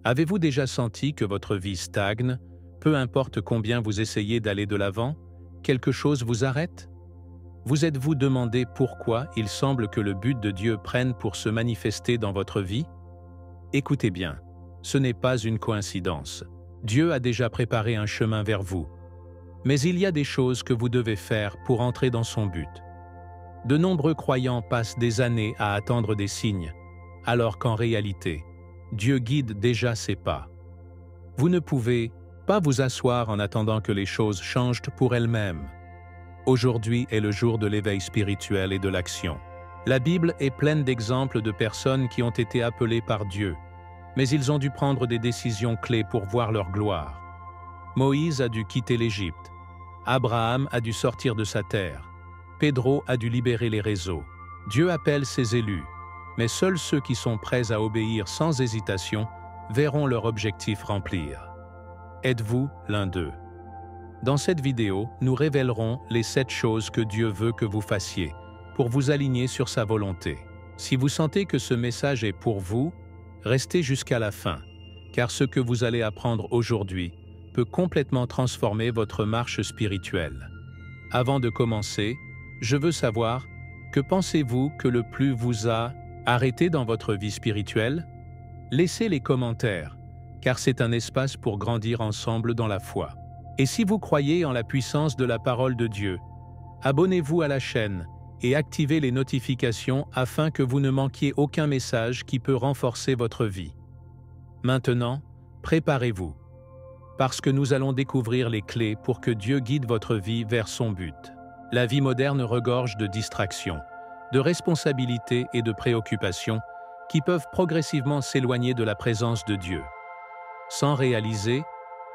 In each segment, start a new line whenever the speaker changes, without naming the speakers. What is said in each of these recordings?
Avez-vous déjà senti que votre vie stagne? Peu importe combien vous essayez d'aller de l'avant, quelque chose vous arrête? Vous êtes-vous demandé pourquoi il semble que le but de Dieu prenne pour se manifester dans votre vie? Écoutez bien, ce n'est pas une coïncidence. Dieu a déjà préparé un chemin vers vous. Mais il y a des choses que vous devez faire pour entrer dans son but. De nombreux croyants passent des années à attendre des signes, alors qu'en réalité, Dieu guide déjà ses pas. Vous ne pouvez pas vous asseoir en attendant que les choses changent pour elles-mêmes. Aujourd'hui est le jour de l'éveil spirituel et de l'action. La Bible est pleine d'exemples de personnes qui ont été appelées par Dieu, mais ils ont dû prendre des décisions clés pour voir leur gloire. Moïse a dû quitter l'Égypte. Abraham a dû sortir de sa terre. Pedro a dû libérer les réseaux. Dieu appelle ses élus, mais seuls ceux qui sont prêts à obéir sans hésitation verront leur objectif remplir. Êtes-vous l'un d'eux? Dans cette vidéo, nous révélerons les 7 choses que Dieu veut que vous fassiez pour vous aligner sur sa volonté. Si vous sentez que ce message est pour vous, restez jusqu'à la fin, car ce que vous allez apprendre aujourd'hui peut complètement transformer votre marche spirituelle. Avant de commencer, je veux savoir, que pensez-vous que le plus vous a arrêté dans votre vie spirituelle? Laissez les commentaires, car c'est un espace pour grandir ensemble dans la foi. Et si vous croyez en la puissance de la parole de Dieu, abonnez-vous à la chaîne et activez les notifications afin que vous ne manquiez aucun message qui peut renforcer votre vie. Maintenant, préparez-vous, parce que nous allons découvrir les clés pour que Dieu guide votre vie vers son but. La vie moderne regorge de distractions, de responsabilités et de préoccupations qui peuvent progressivement s'éloigner de la présence de Dieu. Sans réaliser,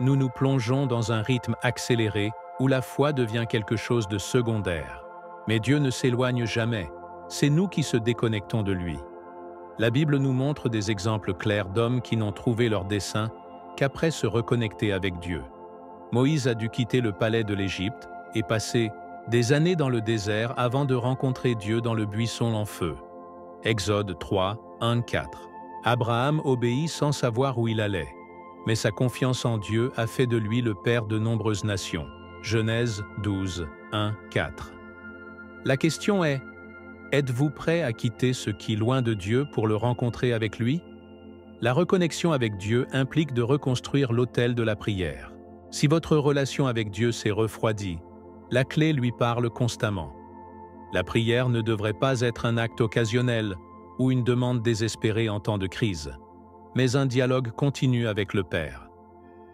nous nous plongeons dans un rythme accéléré où la foi devient quelque chose de secondaire. Mais Dieu ne s'éloigne jamais, c'est nous qui se déconnectons de lui. La Bible nous montre des exemples clairs d'hommes qui n'ont trouvé leur dessein qu'après se reconnecter avec Dieu. Moïse a dû quitter le palais de l'Égypte et passer des années dans le désert avant de rencontrer Dieu dans le buisson en feu. Exode 3, 1-4. Abraham obéit sans savoir où il allait, mais sa confiance en Dieu a fait de lui le père de nombreuses nations. Genèse 12, 1-4. La question est, êtes-vous prêt à quitter ce qui est loin de Dieu pour le rencontrer avec lui? La reconnexion avec Dieu implique de reconstruire l'autel de la prière. Si votre relation avec Dieu s'est refroidie, la clé lui parle constamment. La prière ne devrait pas être un acte occasionnel ou une demande désespérée en temps de crise, mais un dialogue continu avec le Père.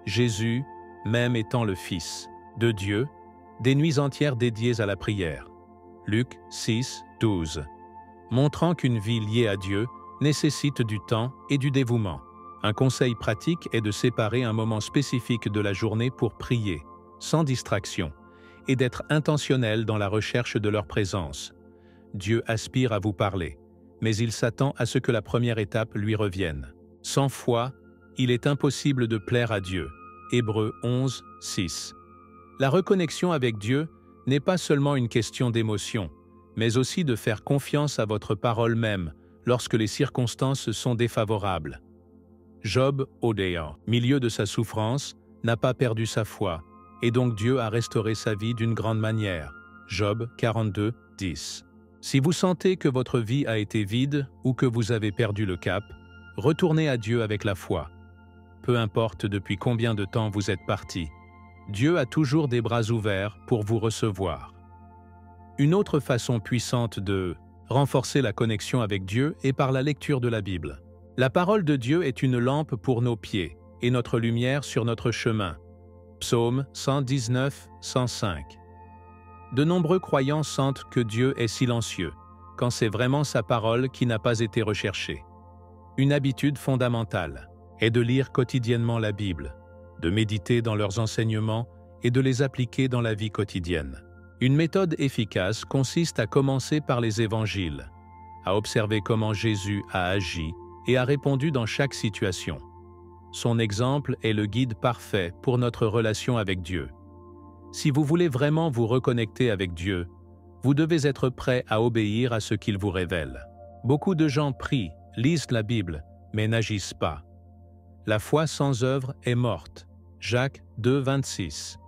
Jésus, même étant le Fils de Dieu, des nuits entières dédiées à la prière. Luc 6, 12. Montrant qu'une vie liée à Dieu nécessite du temps et du dévouement. Un conseil pratique est de séparer un moment spécifique de la journée pour prier, sans distraction, et d'être intentionnel dans la recherche de leur présence. Dieu aspire à vous parler, mais il s'attend à ce que la première étape lui revienne. Sans foi, il est impossible de plaire à Dieu. Hébreux 11, 6. La reconnexion avec Dieu n'est pas seulement une question d'émotion, mais aussi de faire confiance à votre parole même lorsque les circonstances sont défavorables. Job, au milieu de sa souffrance, n'a pas perdu sa foi, et donc Dieu a restauré sa vie d'une grande manière. Job 42, 10. Si vous sentez que votre vie a été vide ou que vous avez perdu le cap, retournez à Dieu avec la foi. Peu importe depuis combien de temps vous êtes parti, Dieu a toujours des bras ouverts pour vous recevoir. Une autre façon puissante de renforcer la connexion avec Dieu est par la lecture de la Bible. La parole de Dieu est une lampe pour nos pieds et notre lumière sur notre chemin. Psaume 119, 105. De nombreux croyants sentent que Dieu est silencieux, quand c'est vraiment sa parole qui n'a pas été recherchée. Une habitude fondamentale est de lire quotidiennement la Bible, de méditer dans leurs enseignements et de les appliquer dans la vie quotidienne. Une méthode efficace consiste à commencer par les évangiles, à observer comment Jésus a agi et a répondu dans chaque situation. Son exemple est le guide parfait pour notre relation avec Dieu. Si vous voulez vraiment vous reconnecter avec Dieu, vous devez être prêt à obéir à ce qu'il vous révèle. Beaucoup de gens prient, lisent la Bible, mais n'agissent pas. La foi sans œuvre est morte. Jacques 2, 26.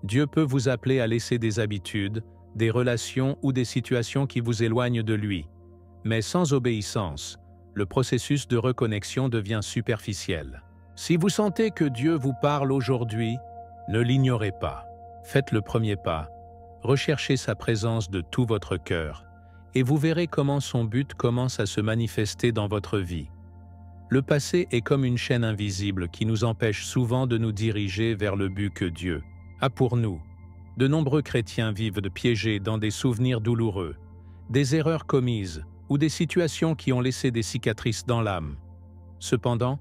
Dieu peut vous appeler à laisser des habitudes, des relations ou des situations qui vous éloignent de lui. Mais sans obéissance, le processus de reconnexion devient superficiel. Si vous sentez que Dieu vous parle aujourd'hui, ne l'ignorez pas. Faites le premier pas. Recherchez sa présence de tout votre cœur, et vous verrez comment son but commence à se manifester dans votre vie. Le passé est comme une chaîne invisible qui nous empêche souvent de nous diriger vers le but que Dieu a pour nous. De nombreux chrétiens vivent piégés dans des souvenirs douloureux, des erreurs commises ou des situations qui ont laissé des cicatrices dans l'âme. Cependant,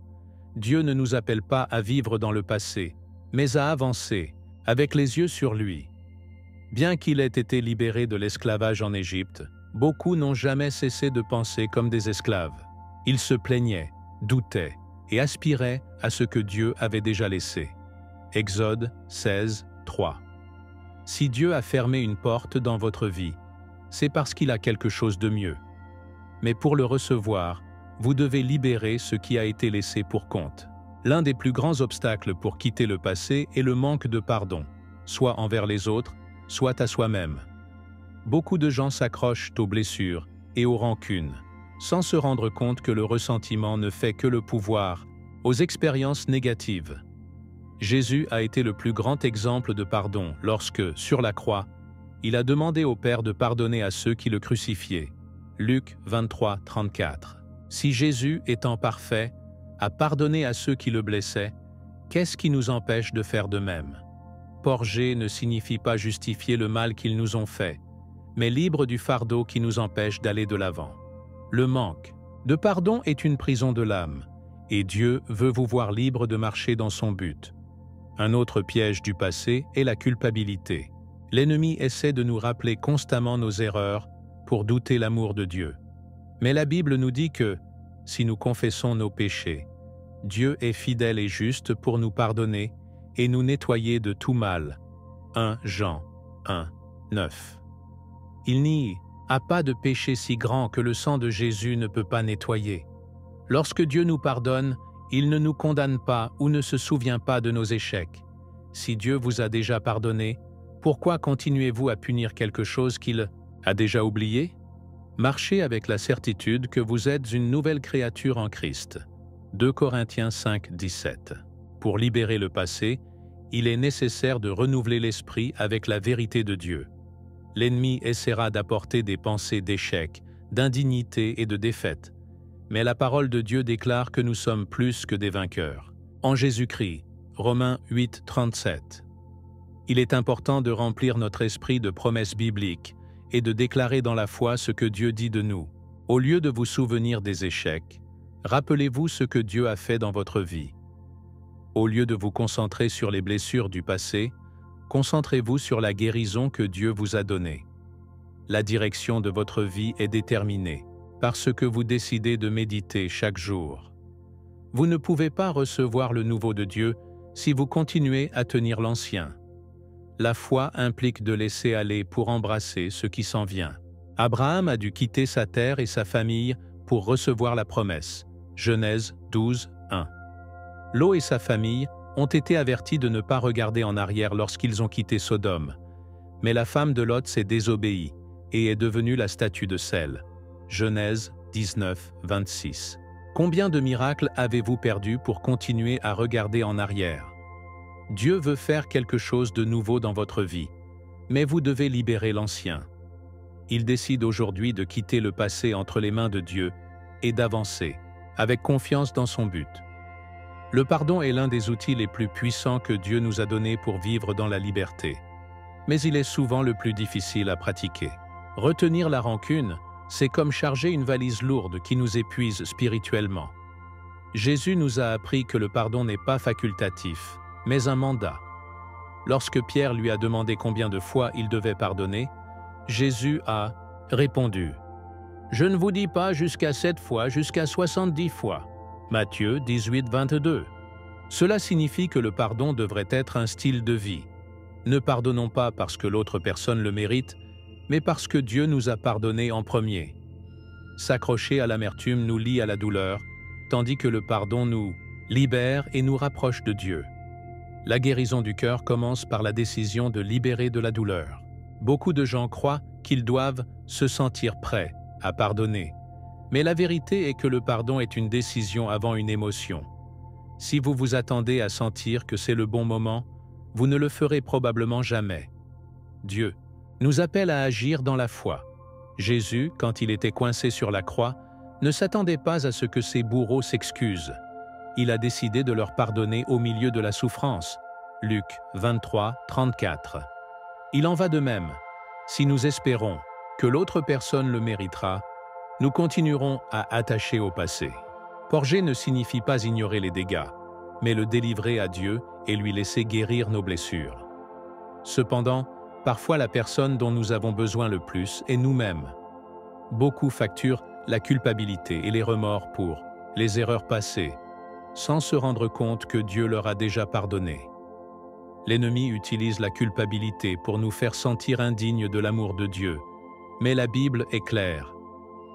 Dieu ne nous appelle pas à vivre dans le passé, mais à avancer, avec les yeux sur lui. Bien qu'il ait été libéré de l'esclavage en Égypte, beaucoup n'ont jamais cessé de penser comme des esclaves. Ils se plaignaient, doutaient et aspiraient à ce que Dieu avait déjà laissé. Exode 16, 3. Si Dieu a fermé une porte dans votre vie, c'est parce qu'il a quelque chose de mieux. Mais pour le recevoir, vous devez libérer ce qui a été laissé pour compte. L'un des plus grands obstacles pour quitter le passé est le manque de pardon, soit envers les autres, soit à soi-même. Beaucoup de gens s'accrochent aux blessures et aux rancunes, sans se rendre compte que le ressentiment ne fait que le pouvoir aux expériences négatives. Jésus a été le plus grand exemple de pardon lorsque, sur la croix, il a demandé au Père de pardonner à ceux qui le crucifiaient. Luc 23, 34. Si Jésus, étant parfait, a pardonné à ceux qui le blessaient, qu'est-ce qui nous empêche de faire de même? Purger ne signifie pas justifier le mal qu'ils nous ont fait, mais libre du fardeau qui nous empêche d'aller de l'avant. Le manque de pardon est une prison de l'âme, et Dieu veut vous voir libre de marcher dans son but. Un autre piège du passé est la culpabilité. L'ennemi essaie de nous rappeler constamment nos erreurs pour douter l'amour de Dieu. Mais la Bible nous dit que, si nous confessons nos péchés, Dieu est fidèle et juste pour nous pardonner et nous nettoyer de tout mal. 1 Jean 1, 9. Il n'y a pas de péché si grand que le sang de Jésus ne peut pas nettoyer. Lorsque Dieu nous pardonne, il ne nous condamne pas ou ne se souvient pas de nos échecs. Si Dieu vous a déjà pardonné, pourquoi continuez-vous à punir quelque chose qu'il a déjà oublié? Marchez avec la certitude que vous êtes une nouvelle créature en Christ. 2 Corinthiens 5, 17. Pour libérer le passé, il est nécessaire de renouveler l'esprit avec la vérité de Dieu. L'ennemi essaiera d'apporter des pensées d'échec, d'indignité et de défaite. Mais la parole de Dieu déclare que nous sommes plus que des vainqueurs. En Jésus-Christ, Romains 8, 37. Il est important de remplir notre esprit de promesses bibliques et de déclarer dans la foi ce que Dieu dit de nous. Au lieu de vous souvenir des échecs, rappelez-vous ce que Dieu a fait dans votre vie. Au lieu de vous concentrer sur les blessures du passé, concentrez-vous sur la guérison que Dieu vous a donnée. La direction de votre vie est déterminée parce que vous décidez de méditer chaque jour. Vous ne pouvez pas recevoir le nouveau de Dieu si vous continuez à tenir l'ancien. La foi implique de laisser aller pour embrasser ce qui s'en vient. Abraham a dû quitter sa terre et sa famille pour recevoir la promesse. Genèse 12, 1. Lot et sa famille ont été avertis de ne pas regarder en arrière lorsqu'ils ont quitté Sodome. Mais la femme de Lot s'est désobéie et est devenue la statue de sel. Genèse 19, 26. Combien de miracles avez-vous perdu pour continuer à regarder en arrière? Dieu veut faire quelque chose de nouveau dans votre vie, mais vous devez libérer l'ancien. Il décide aujourd'hui de quitter le passé entre les mains de Dieu et d'avancer, avec confiance dans son but. Le pardon est l'un des outils les plus puissants que Dieu nous a donnés pour vivre dans la liberté. Mais il est souvent le plus difficile à pratiquer. Retenir la rancune, c'est comme charger une valise lourde qui nous épuise spirituellement. Jésus nous a appris que le pardon n'est pas facultatif, mais un mandat. Lorsque Pierre lui a demandé combien de fois il devait pardonner, Jésus a répondu « Je ne vous dis pas jusqu'à 7 fois, jusqu'à 70 fois. » Matthieu 18, 22. Cela signifie que le pardon devrait être un style de vie. Ne pardonnons pas parce que l'autre personne le mérite, mais parce que Dieu nous a pardonné en premier. S'accrocher à l'amertume nous lie à la douleur, tandis que le pardon nous libère et nous rapproche de Dieu. La guérison du cœur commence par la décision de libérer de la douleur. Beaucoup de gens croient qu'ils doivent se sentir prêts à pardonner. Mais la vérité est que le pardon est une décision avant une émotion. Si vous vous attendez à sentir que c'est le bon moment, vous ne le ferez probablement jamais. Dieu nous appelle à agir dans la foi. Jésus, quand il était coincé sur la croix, ne s'attendait pas à ce que ses bourreaux s'excusent. Il a décidé de leur pardonner au milieu de la souffrance. Luc 23, 34. Il en va de même. Si nous espérons que l'autre personne le méritera, nous continuerons à attacher au passé. Purger ne signifie pas ignorer les dégâts, mais le délivrer à Dieu et lui laisser guérir nos blessures. Cependant, parfois la personne dont nous avons besoin le plus est nous-mêmes. Beaucoup facturent la culpabilité et les remords pour les erreurs passées, sans se rendre compte que Dieu leur a déjà pardonné. L'ennemi utilise la culpabilité pour nous faire sentir indignes de l'amour de Dieu, mais la Bible est claire.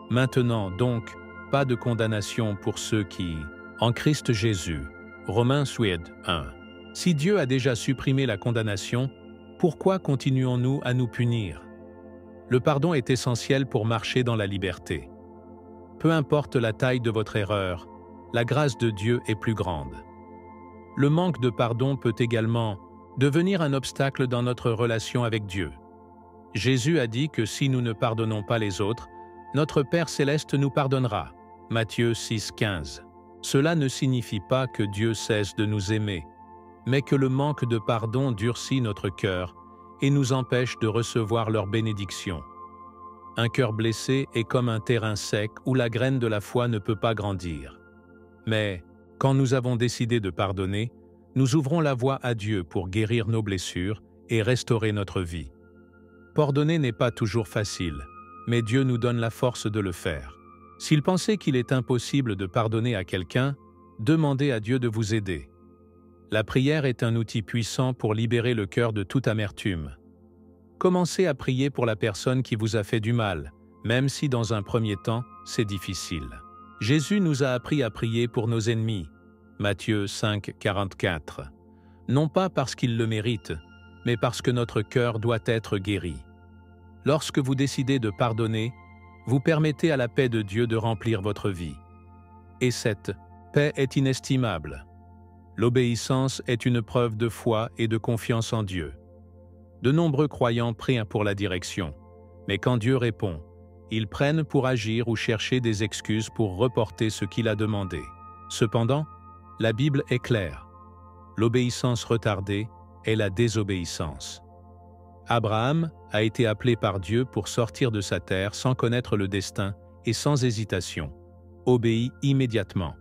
Maintenant donc, pas de condamnation pour ceux qui, en Christ Jésus. Romains 8, 1. Si Dieu a déjà supprimé la condamnation, pourquoi continuons-nous à nous punir? Le pardon est essentiel pour marcher dans la liberté. Peu importe la taille de votre erreur, la grâce de Dieu est plus grande. Le manque de pardon peut également devenir un obstacle dans notre relation avec Dieu. Jésus a dit que si nous ne pardonnons pas les autres, notre Père céleste nous pardonnera. Matthieu 6, 15. Cela ne signifie pas que Dieu cesse de nous aimer, mais que le manque de pardon durcit notre cœur et nous empêche de recevoir leur bénédiction. Un cœur blessé est comme un terrain sec où la graine de la foi ne peut pas grandir. Mais, quand nous avons décidé de pardonner, nous ouvrons la voie à Dieu pour guérir nos blessures et restaurer notre vie. Pardonner n'est pas toujours facile, mais Dieu nous donne la force de le faire. S'il pensait qu'il est impossible de pardonner à quelqu'un, demandez à Dieu de vous aider. La prière est un outil puissant pour libérer le cœur de toute amertume. Commencez à prier pour la personne qui vous a fait du mal, même si dans un premier temps, c'est difficile. Jésus nous a appris à prier pour nos ennemis. Matthieu 5, 44. Non pas parce qu'ils le méritent, mais parce que notre cœur doit être guéri. Lorsque vous décidez de pardonner, vous permettez à la paix de Dieu de remplir votre vie. Et cette paix est inestimable. L'obéissance est une preuve de foi et de confiance en Dieu. De nombreux croyants prient pour la direction, mais quand Dieu répond, ils prennent pour agir ou chercher des excuses pour reporter ce qu'il a demandé. Cependant, la Bible est claire. L'obéissance retardée est la désobéissance. Abraham a été appelé par Dieu pour sortir de sa terre sans connaître le destin et sans hésitation. Obéit immédiatement.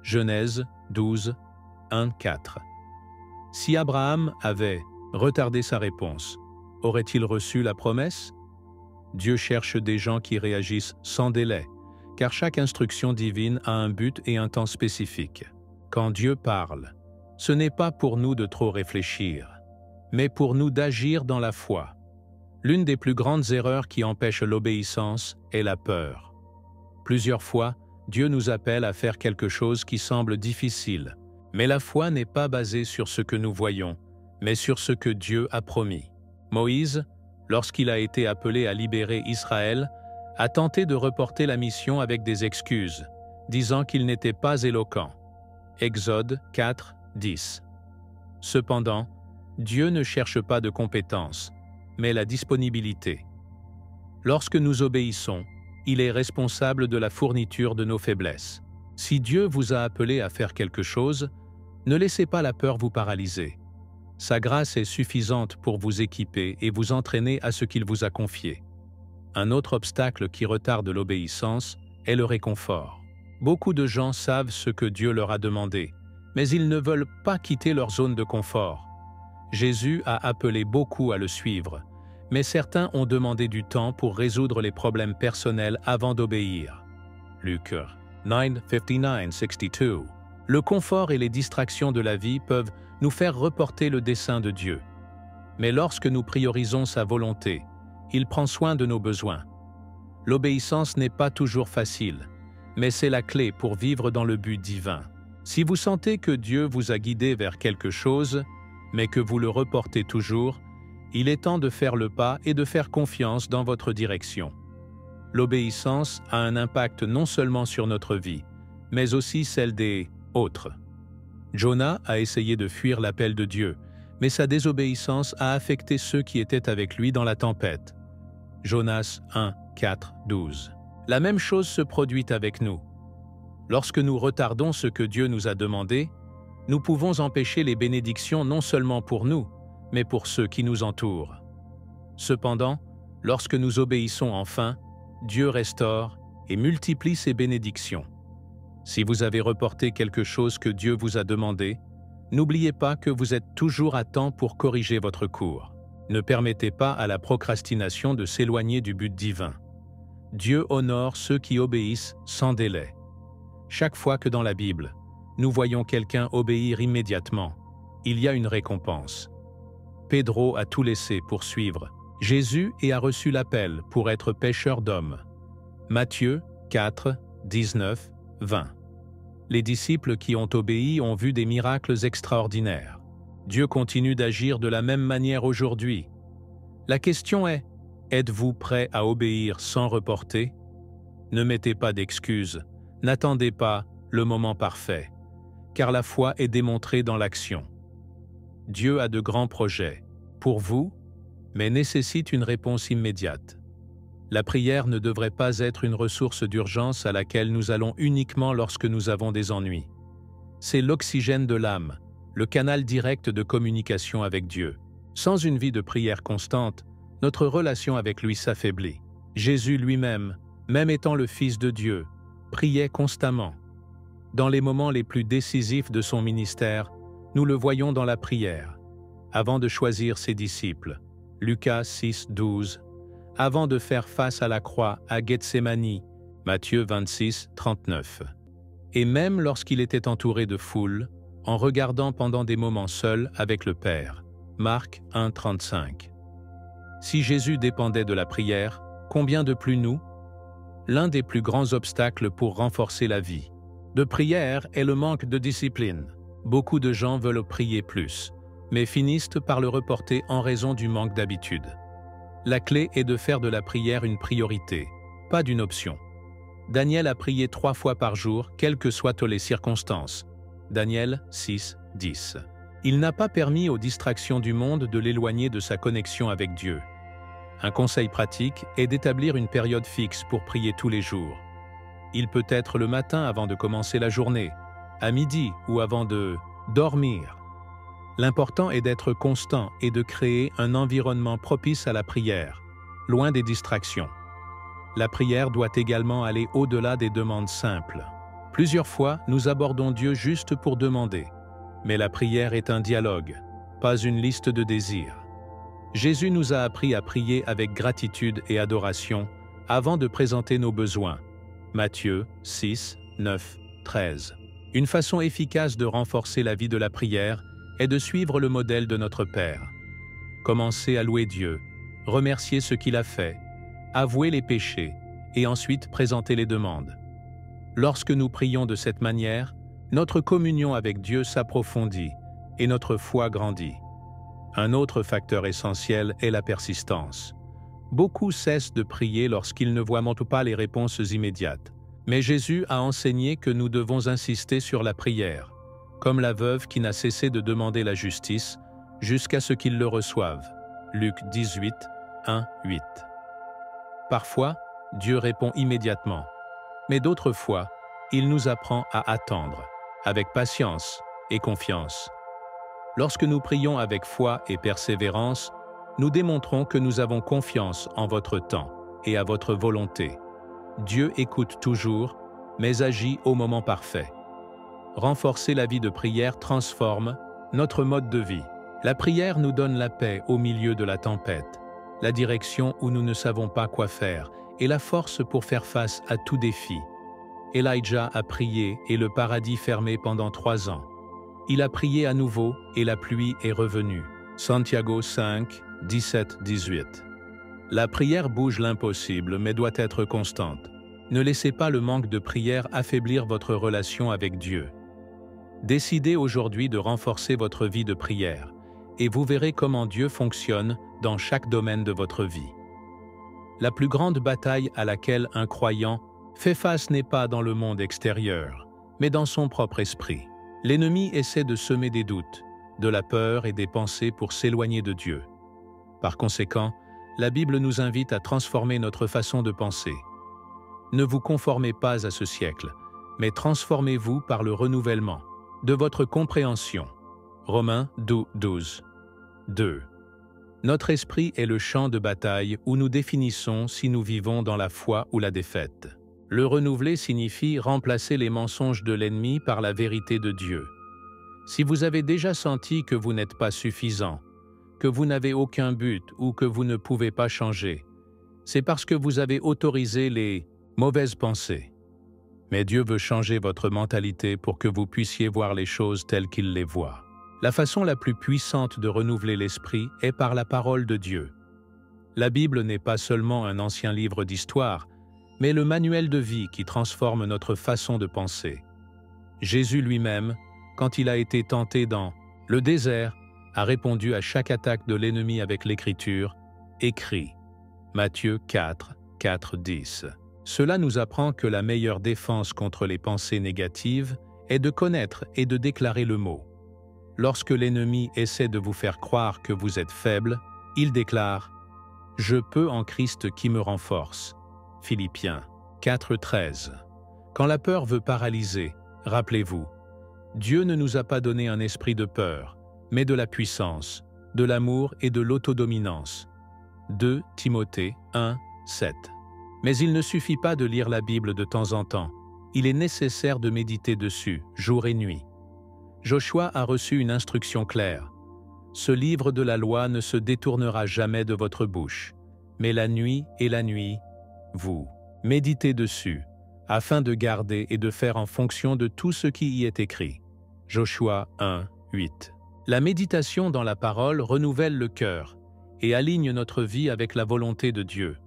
Genèse 12, 1, 4. Si Abraham avait retardé sa réponse, aurait-il reçu la promesse? Dieu cherche des gens qui réagissent sans délai, car chaque instruction divine a un but et un temps spécifique. Quand Dieu parle, ce n'est pas pour nous de trop réfléchir, mais pour nous d'agir dans la foi. L'une des plus grandes erreurs qui empêchent l'obéissance est la peur. Plusieurs fois, Dieu nous appelle à faire quelque chose qui semble difficile, mais la foi n'est pas basée sur ce que nous voyons, mais sur ce que Dieu a promis. Moïse, lorsqu'il a été appelé à libérer Israël, a tenté de reporter la mission avec des excuses, disant qu'il n'était pas éloquent. Exode 4, 10. Cependant, Dieu ne cherche pas de compétences, mais la disponibilité. Lorsque nous obéissons, il est responsable de la fourniture de nos faiblesses. Si Dieu vous a appelé à faire quelque chose, ne laissez pas la peur vous paralyser. Sa grâce est suffisante pour vous équiper et vous entraîner à ce qu'il vous a confié. Un autre obstacle qui retarde l'obéissance est le réconfort. Beaucoup de gens savent ce que Dieu leur a demandé, mais ils ne veulent pas quitter leur zone de confort. Jésus a appelé beaucoup à le suivre, mais certains ont demandé du temps pour résoudre les problèmes personnels avant d'obéir. Luc 9, 59, 62. Le confort et les distractions de la vie peuvent nous faire reporter le dessein de Dieu. Mais lorsque nous priorisons sa volonté, il prend soin de nos besoins. L'obéissance n'est pas toujours facile, mais c'est la clé pour vivre dans le but divin. Si vous sentez que Dieu vous a guidé vers quelque chose, mais que vous le reportez toujours, il est temps de faire le pas et de faire confiance dans votre direction. L'obéissance a un impact non seulement sur notre vie, mais aussi celle des autres. Jonah a essayé de fuir l'appel de Dieu, mais sa désobéissance a affecté ceux qui étaient avec lui dans la tempête. Jonas 1, 4, 12. La même chose se produit avec nous. Lorsque nous retardons ce que Dieu nous a demandé, nous pouvons empêcher les bénédictions non seulement pour nous, mais pour ceux qui nous entourent. Cependant, lorsque nous obéissons enfin, Dieu restaure et multiplie ses bénédictions. Si vous avez reporté quelque chose que Dieu vous a demandé, n'oubliez pas que vous êtes toujours à temps pour corriger votre cours. Ne permettez pas à la procrastination de s'éloigner du but divin. Dieu honore ceux qui obéissent sans délai. Chaque fois que dans la Bible, nous voyons quelqu'un obéir immédiatement, il y a une récompense. Pedro a tout laissé pour suivre Jésus et a reçu l'appel pour être pêcheur d'hommes. Matthieu 4, 19, 20. Les disciples qui ont obéi ont vu des miracles extraordinaires. Dieu continue d'agir de la même manière aujourd'hui. La question est, êtes-vous prêt à obéir sans reporter? Ne mettez pas d'excuses, n'attendez pas le moment parfait, car la foi est démontrée dans l'action. Dieu a de grands projets, pour vous, mais nécessite une réponse immédiate. La prière ne devrait pas être une ressource d'urgence à laquelle nous allons uniquement lorsque nous avons des ennuis. C'est l'oxygène de l'âme, le canal direct de communication avec Dieu. Sans une vie de prière constante, notre relation avec lui s'affaiblit. Jésus lui-même, même étant le Fils de Dieu, priait constamment. Dans les moments les plus décisifs de son ministère, nous le voyons dans la prière, avant de choisir ses disciples. Lucas 6, 12. Avant de faire face à la croix à Gethsémani, Matthieu 26, 39. Et même lorsqu'il était entouré de foule, en regardant pendant des moments seul avec le Père, Marc 1, 35. Si Jésus dépendait de la prière, combien de plus nous? L'un des plus grands obstacles pour renforcer la vie de prière est le manque de discipline. Beaucoup de gens veulent prier plus, mais finissent par le reporter en raison du manque d'habitude. La clé est de faire de la prière une priorité, pas d'une option. Daniel a prié 3 fois par jour, quelles que soient les circonstances. Daniel 6, 10. Il n'a pas permis aux distractions du monde de l'éloigner de sa connexion avec Dieu. Un conseil pratique est d'établir une période fixe pour prier tous les jours. Il peut être le matin avant de commencer la journée, à midi ou avant de dormir. L'important est d'être constant et de créer un environnement propice à la prière, loin des distractions. La prière doit également aller au-delà des demandes simples. Plusieurs fois, nous abordons Dieu juste pour demander. Mais la prière est un dialogue, pas une liste de désirs. Jésus nous a appris à prier avec gratitude et adoration avant de présenter nos besoins. Matthieu 6, 9, 13. Une façon efficace de renforcer la vie de la prière est de suivre le modèle de notre Père. Commencez à louer Dieu, remercier ce qu'il a fait, avouer les péchés et ensuite présenter les demandes. Lorsque nous prions de cette manière, notre communion avec Dieu s'approfondit et notre foi grandit. Un autre facteur essentiel est la persistance. Beaucoup cessent de prier lorsqu'ils ne voient pas les réponses immédiates. Mais Jésus a enseigné que nous devons insister sur la prière, comme la veuve qui n'a cessé de demander la justice jusqu'à ce qu'ils le reçoivent. Luc 18, 1, 8. Parfois, Dieu répond immédiatement, mais d'autres fois, il nous apprend à attendre, avec patience et confiance. Lorsque nous prions avec foi et persévérance, nous démontrons que nous avons confiance en votre temps et à votre volonté. Dieu écoute toujours, mais agit au moment parfait. Renforcer la vie de prière transforme notre mode de vie. La prière nous donne la paix au milieu de la tempête, la direction où nous ne savons pas quoi faire et la force pour faire face à tout défi. Elijah a prié et le paradis fermé pendant 3 ans. Il a prié à nouveau et la pluie est revenue. Santiago 5, 17-18. La prière bouge l'impossible mais doit être constante. Ne laissez pas le manque de prière affaiblir votre relation avec Dieu. Décidez aujourd'hui de renforcer votre vie de prière, et vous verrez comment Dieu fonctionne dans chaque domaine de votre vie. La plus grande bataille à laquelle un croyant fait face n'est pas dans le monde extérieur, mais dans son propre esprit. L'ennemi essaie de semer des doutes, de la peur et des pensées pour s'éloigner de Dieu. Par conséquent, la Bible nous invite à transformer notre façon de penser. Ne vous conformez pas à ce siècle, mais transformez-vous par le renouvellement de votre compréhension. Romains 12. 2. Notre esprit est le champ de bataille où nous définissons si nous vivons dans la foi ou la défaite. Le renouveler signifie remplacer les mensonges de l'ennemi par la vérité de Dieu. Si vous avez déjà senti que vous n'êtes pas suffisant, que vous n'avez aucun but ou que vous ne pouvez pas changer, c'est parce que vous avez autorisé les mauvaises pensées. Mais Dieu veut changer votre mentalité pour que vous puissiez voir les choses telles qu'il les voit. La façon la plus puissante de renouveler l'esprit est par la parole de Dieu. La Bible n'est pas seulement un ancien livre d'histoire, mais le manuel de vie qui transforme notre façon de penser. Jésus lui-même, quand il a été tenté dans le désert, a répondu à chaque attaque de l'ennemi avec l'écriture, écrit. Matthieu 4, 10. Cela nous apprend que la meilleure défense contre les pensées négatives est de connaître et de déclarer le mot. Lorsque l'ennemi essaie de vous faire croire que vous êtes faible, il déclare « Je peux en Christ qui me renforce ». Philippiens 4, 13. Quand la peur veut paralyser, rappelez-vous, Dieu ne nous a pas donné un esprit de peur, mais de la puissance, de l'amour et de l'autodominance. 2 Timothée 1, 7. Mais il ne suffit pas de lire la Bible de temps en temps, il est nécessaire de méditer dessus, jour et nuit. Joshua a reçu une instruction claire. Ce livre de la loi ne se détournera jamais de votre bouche, mais la nuit, vous méditez dessus, afin de garder et de faire en fonction de tout ce qui y est écrit. Joshua 1, 8. La méditation dans la parole renouvelle le cœur et aligne notre vie avec la volonté de Dieu.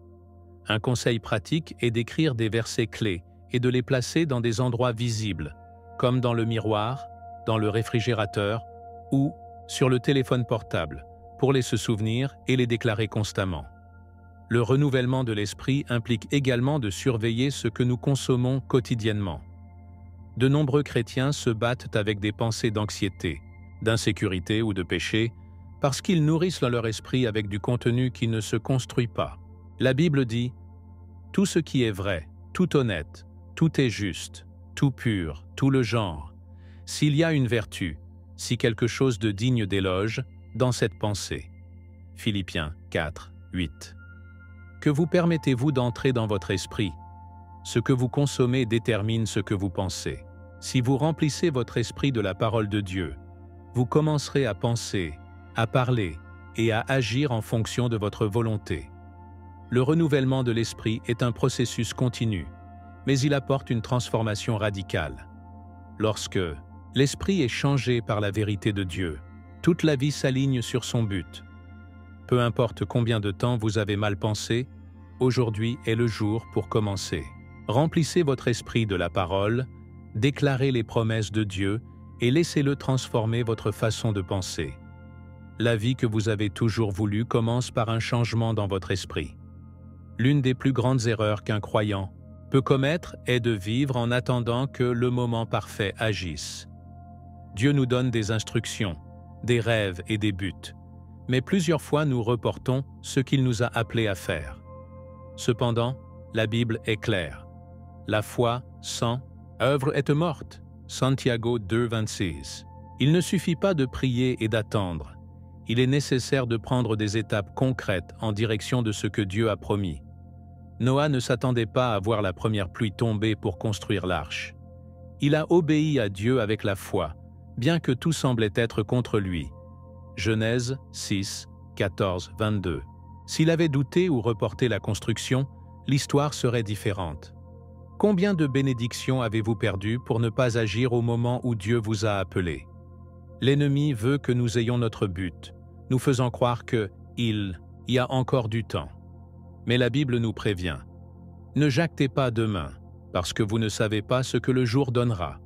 Un conseil pratique est d'écrire des versets clés et de les placer dans des endroits visibles, comme dans le miroir, dans le réfrigérateur ou sur le téléphone portable, pour les se souvenir et les déclarer constamment. Le renouvellement de l'esprit implique également de surveiller ce que nous consommons quotidiennement. De nombreux chrétiens se battent avec des pensées d'anxiété, d'insécurité ou de péché, parce qu'ils nourrissent leur esprit avec du contenu qui ne se construit pas. La Bible dit « Tout ce qui est vrai, tout honnête, tout est juste, tout pur, tout le genre. S'il y a une vertu, si quelque chose de digne d'éloge, dans cette pensée. » Philippiens 4, 8. Que vous permettez-vous d'entrer dans votre esprit? Ce que vous consommez détermine ce que vous pensez. Si vous remplissez votre esprit de la parole de Dieu, vous commencerez à penser, à parler et à agir en fonction de votre volonté. Le renouvellement de l'esprit est un processus continu, mais il apporte une transformation radicale. Lorsque l'esprit est changé par la vérité de Dieu, toute la vie s'aligne sur son but. Peu importe combien de temps vous avez mal pensé, aujourd'hui est le jour pour commencer. Remplissez votre esprit de la parole, déclarez les promesses de Dieu et laissez-le transformer votre façon de penser. La vie que vous avez toujours voulu commence par un changement dans votre esprit. L'une des plus grandes erreurs qu'un croyant peut commettre est de vivre en attendant que le moment parfait agisse. Dieu nous donne des instructions, des rêves et des buts, mais plusieurs fois nous reportons ce qu'il nous a appelés à faire. Cependant, la Bible est claire. La foi sans œuvre est morte. Santiago 2, 26. Il ne suffit pas de prier et d'attendre. Il est nécessaire de prendre des étapes concrètes en direction de ce que Dieu a promis. Noah ne s'attendait pas à voir la première pluie tomber pour construire l'arche. Il a obéi à Dieu avec la foi, bien que tout semblait être contre lui. Genèse 6, 14, 22. S'il avait douté ou reporté la construction, l'histoire serait différente. Combien de bénédictions avez-vous perdues pour ne pas agir au moment où Dieu vous a appelé? L'ennemi veut que nous ayons notre but, nous faisant croire qu'il y a encore du temps. Mais la Bible nous prévient. Ne jactez pas demain, parce que vous ne savez pas ce que le jour donnera.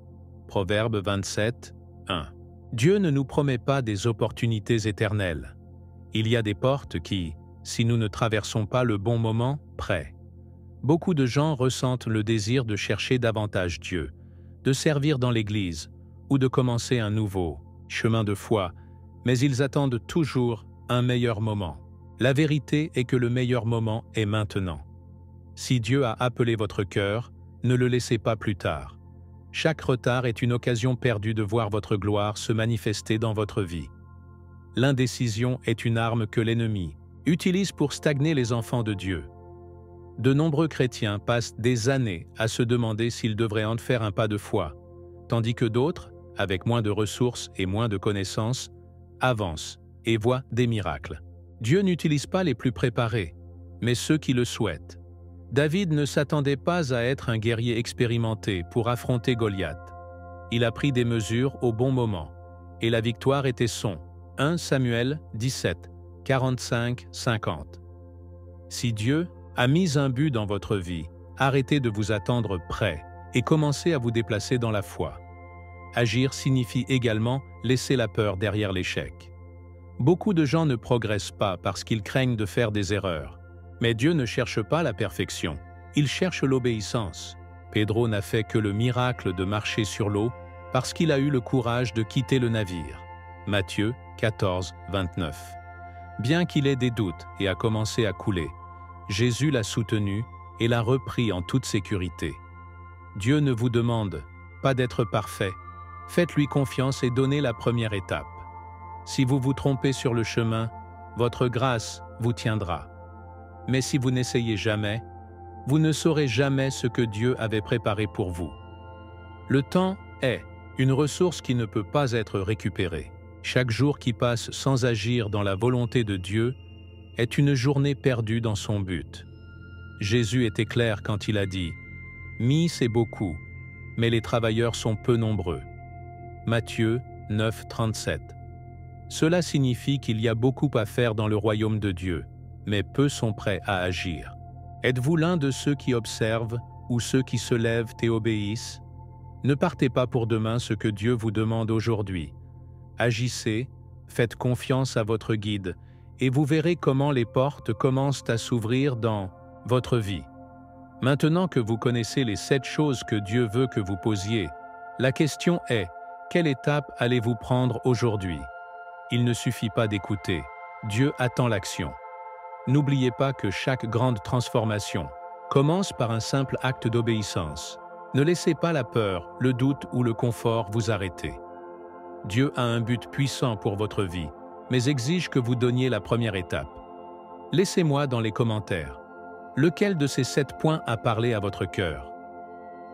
Proverbe 27, 1. Dieu ne nous promet pas des opportunités éternelles. Il y a des portes qui, si nous ne traversons pas le bon moment, prêt. Beaucoup de gens ressentent le désir de chercher davantage Dieu, de servir dans l'Église ou de commencer un nouveau chemin de foi, mais ils attendent toujours un meilleur moment. La vérité est que le meilleur moment est maintenant. Si Dieu a appelé votre cœur, ne le laissez pas plus tard. Chaque retard est une occasion perdue de voir votre gloire se manifester dans votre vie. L'indécision est une arme que l'ennemi utilise pour stagner les enfants de Dieu. De nombreux chrétiens passent des années à se demander s'ils devraient en faire un pas de foi, tandis que d'autres, avec moins de ressources et moins de connaissances, avancent et voient des miracles. Dieu n'utilise pas les plus préparés, mais ceux qui le souhaitent. David ne s'attendait pas à être un guerrier expérimenté pour affronter Goliath. Il a pris des mesures au bon moment, et la victoire était son. 1 Samuel 17, 45-50. Si Dieu a mis un but dans votre vie, arrêtez de vous attendre prêt et commencez à vous déplacer dans la foi. Agir signifie également laisser la peur derrière l'échec. Beaucoup de gens ne progressent pas parce qu'ils craignent de faire des erreurs. Mais Dieu ne cherche pas la perfection, il cherche l'obéissance. Pedro n'a fait que le miracle de marcher sur l'eau parce qu'il a eu le courage de quitter le navire. Matthieu 14, 29. Bien qu'il ait des doutes et a commencé à couler, Jésus l'a soutenu et l'a repris en toute sécurité. Dieu ne vous demande pas d'être parfait. Faites-lui confiance et donnez la première étape. Si vous vous trompez sur le chemin, votre grâce vous tiendra. Mais si vous n'essayez jamais, vous ne saurez jamais ce que Dieu avait préparé pour vous. Le temps est une ressource qui ne peut pas être récupérée. Chaque jour qui passe sans agir dans la volonté de Dieu est une journée perdue dans son but. Jésus était clair quand il a dit « Mis c'est beaucoup, mais les travailleurs sont peu nombreux ». Matthieu 9, 37. Cela signifie qu'il y a beaucoup à faire dans le royaume de Dieu, mais peu sont prêts à agir. Êtes-vous l'un de ceux qui observent ou ceux qui se lèvent et obéissent? Ne partez pas pour demain ce que Dieu vous demande aujourd'hui. Agissez, faites confiance à votre guide, et vous verrez comment les portes commencent à s'ouvrir dans votre vie. Maintenant que vous connaissez les 7 choses que Dieu veut que vous posiez, la question est, quelle étape allez-vous prendre aujourd'hui? Il ne suffit pas d'écouter, Dieu attend l'action. N'oubliez pas que chaque grande transformation commence par un simple acte d'obéissance. Ne laissez pas la peur, le doute ou le confort vous arrêter. Dieu a un but puissant pour votre vie, mais exige que vous donniez la première étape. Laissez-moi dans les commentaires. Lequel de ces 7 points a parlé à votre cœur?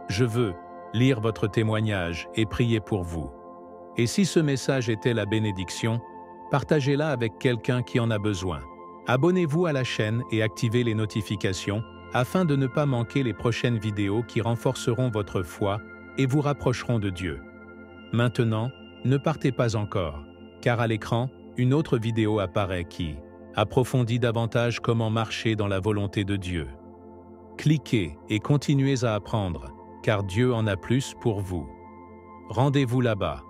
Je veux lire votre témoignage et prier pour vous. Et si ce message était la bénédiction, partagez-la avec quelqu'un qui en a besoin. Abonnez-vous à la chaîne et activez les notifications afin de ne pas manquer les prochaines vidéos qui renforceront votre foi et vous rapprocheront de Dieu. Maintenant, ne partez pas encore, car à l'écran, une autre vidéo apparaît qui approfondit davantage comment marcher dans la volonté de Dieu. Cliquez et continuez à apprendre, car Dieu en a plus pour vous. Rendez-vous là-bas.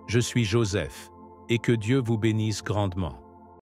Je suis Joseph, et que Dieu vous bénisse grandement.